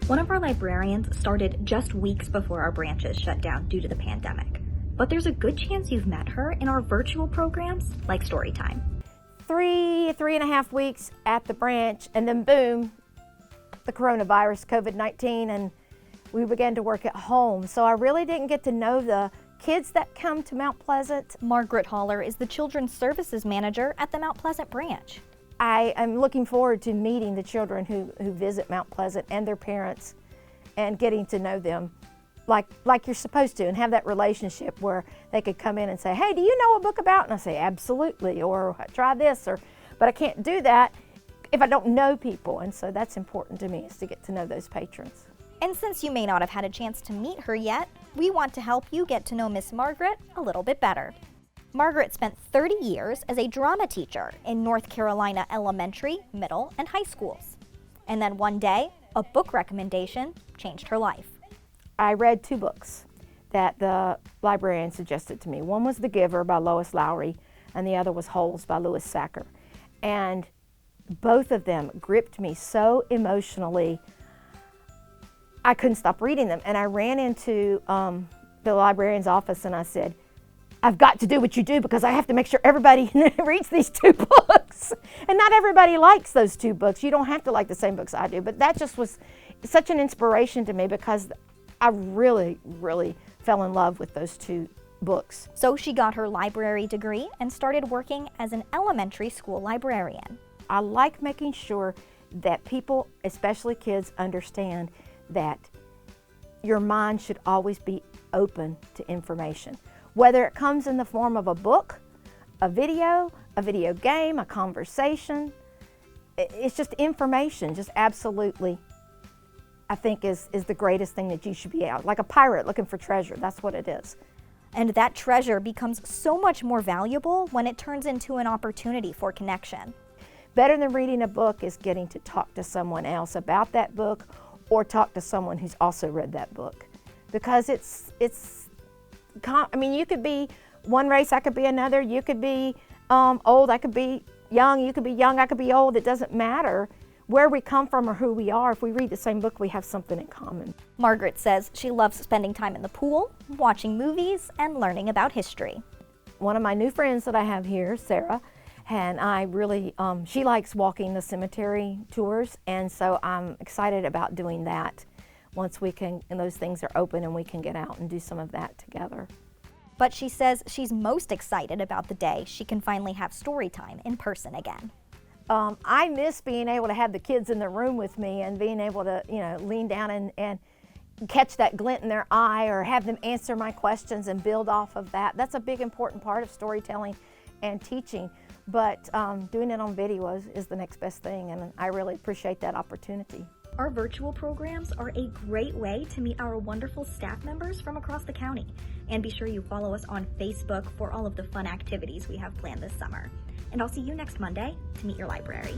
One of our librarians started just weeks before our branches shut down due to the pandemic. But there's a good chance you've met her in our virtual programs like Storytime. 3.5 weeks at the branch, and then boom, the coronavirus, COVID-19, and we began to work at home. So I really didn't get to know the kids that come to Mount Pleasant. Margaret Hollar is the Children's Services Manager at the Mount Pleasant branch. I am looking forward to meeting the children who visit Mount Pleasant and their parents and getting to know them like you're supposed to, and have that relationship where they could come in and say, hey, do you know a book about? And I say, absolutely, or try this, but I can't do that if I don't know people. And so that's important to me, is to get to know those patrons. And since you may not have had a chance to meet her yet, we want to help you get to know Miss Margaret a little bit better. Margaret spent 30 years as a drama teacher in North Carolina elementary, middle, and high schools. And then one day, a book recommendation changed her life. I read 2 books that the librarian suggested to me. One was The Giver by Lois Lowry, and the other was Holes by Louis Sachar. And both of them gripped me so emotionally, I couldn't stop reading them. And I ran into the librarian's office and I said, I've got to do what you do because I have to make sure everybody reads these 2 books. And not everybody likes those 2 books. You don't have to like the same books I do, but that just was such an inspiration to me because I really, really fell in love with those 2 books. So she got her library degree and started working as an elementary school librarian. I like making sure that people, especially kids, understand that your mind should always be open to information. Whether it comes in the form of a book, a video game, a conversation, it's just information, just absolutely, I think is the greatest thing that you should be out. Like a pirate looking for treasure, that's what it is. And that treasure becomes so much more valuable when it turns into an opportunity for connection. Better than reading a book is getting to talk to someone else about that book or talk to someone who's also read that book. Because I mean, you could be one race, I could be another. You could be old, I could be young. You could be young, I could be old. It doesn't matter where we come from or who we are. If we read the same book, we have something in common. Margaret says she loves spending time in the pool, watching movies, and learning about history. One of my new friends that I have here, Sarah, and I really, she likes walking the cemetery tours, and so I'm excited about doing that once we can, and those things are open and we can get out and do some of that together. But she says she's most excited about the day she can finally have story time in person again. I miss being able to have the kids in the room with me and being able to, lean down and catch that glint in their eye or have them answer my questions and build off of that. That's a big important part of storytelling and teaching. But doing it on video is the next best thing, and I really appreciate that opportunity. Our virtual programs are a great way to meet our wonderful staff members from across the county. And be sure you follow us on Facebook for all of the fun activities we have planned this summer. And I'll see you next Monday to meet your library.